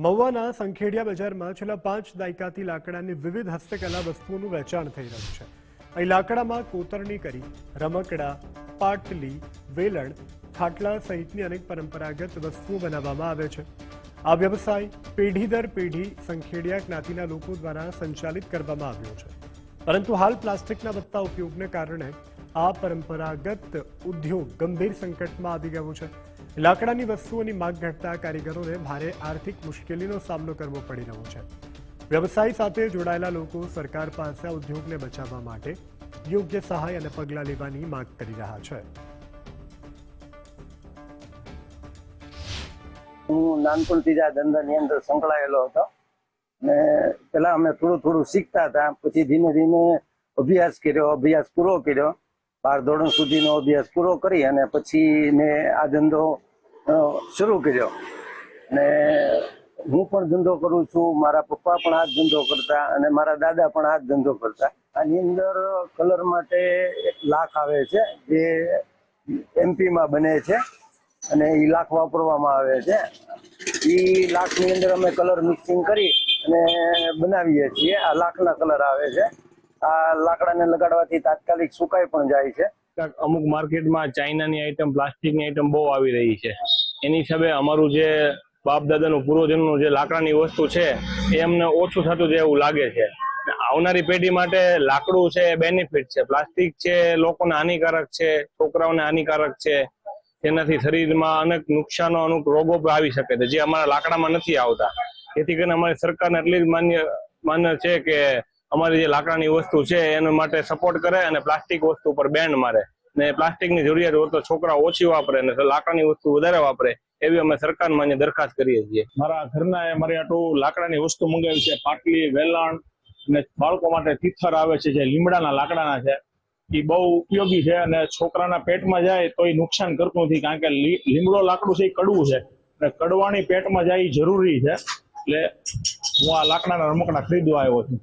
મહુવાના સંખેડિયા બજારમાં છેલ્લા 5 દાયકાથી લાકડાની વિવિધ હસ્તકલા વસ્તુઓનું વેચાણ થઈ રહ્યું છે। અહીં લાકડામાં કોતરણી કરી રમકડા, પાટલી, વેલણ, ખાટલા સહિતની અનેક પરંપરાગત વસ્તુઓ બનાવવામાં આવે છે। આ વ્યવસાય પેઢી દર પેઢી સંખેડિયા જ્ઞાતિના લોકો દ્વારા સંચાલિત કરવામાં આવ્યો છે, પરંતુ હાલ પ્લાસ્ટિકના વધતા ઉપયોગને કારણે આ પરંપરાગત ઉદ્યોગ ગંભીર સંકટમાં આવી ગયો છે। લાકડાની વસ્તુઓની માંગ ઘટતા કારીગરોને ભારે આર્થિક મુશ્કેલીનો સામનો કરવો પડી રહ્યો છે। વ્યવસાય સાથે જોડાયેલા લોકો સરકાર પાસે આ ઉદ્યોગને બચાવવા માટે યોગ્ય સહાય અને પગલાં લેવાની માંગ કરી રહ્યા છે। હું નાનપણથી જ આ ધંધાની અંદર સંકળાયેલો હતો અને પહેલા અમે થોડું શીખતા હતા, પછી ધીમે ધીમે અભ્યાસ પૂરો કર્યો, 12 ધોરણ સુધીનો અભ્યાસ પૂરો કરી અને પછી મેં આ ધંધો શરૂ કર્યો। અને હું પણ ધંધો કરું છું, મારા પપ્પા પણ આ ધંધો કરતા અને મારા દાદા પણ આ ધંધો કરતા। આની અંદર કલર માટે એક લાખ આવે છે, જે એમપીમાં બને છે અને એ લાખ વાપરવામાં આવે છે। એ લાખની અંદર અમે કલર મિક્સિંગ કરી અને બનાવીએ છીએ। આ લાખના કલર આવે છે। આ લાકડાને લગાડવાથી તાત્કાલિક સુકાઈ પણ જાય છે। અમુક માર્કેટમાં ચાઇનાની આઈટમ, પ્લાસ્ટિકની આઈટમ બહુ આવી રહી છે। એની હિસાબે અમારું જે બાપ દાદાનું પૂર્વજન્મનું જે લાકડાની વસ્તુ છે એ અમને ઓછું થતું જાય એવું લાગે છે। આવનારી પેઢી માટે લાકડું છે એ બેનિફિટ છે, પ્લાસ્ટિક છે લોકોને હાનિકારક છે, છોકરાઓને હાનિકારક છે, તેનાથી શરીરમાં અનેક નુકસાનો, અનેક રોગો પણ આવી શકે છે, જે અમારા લાકડામાં નથી આવતા। જેથી કરીને અમારી સરકારને એટલી જ માન્ય છે કે અમારી જે લાકડાની વસ્તુ છે એના માટે સપોર્ટ કરે અને પ્લાસ્ટિક વસ્તુ પર બેન મારે, ને પ્લાસ્ટિકની જરૂરિયાત હોય તો છોકરા ઓછી વાપરે અને લાકડાની વસ્તુ વધારે વાપરે, એવી અમે સરકાર માન્ય દરખાસ્ત કરીએ છીએ। મારા ઘરના મારી આટલું લાકડાની વસ્તુ મંગાવી છે, પાટલી, વેલણ અને બાળકો માટે તિથર આવે છે જે લીમડાના લાકડાના છે, એ બહુ ઉપયોગી છે અને છોકરાના પેટમાં જાય તો એ નુકસાન કરતું નથી, કારણ કે લીમડો લાકડું છે એ કડવું છે અને કડવાણી પેટમાં જાય એ જરૂરી છે। એટલે હું આ લાકડાના રમકડા ખરીદવા આવ્યો છું।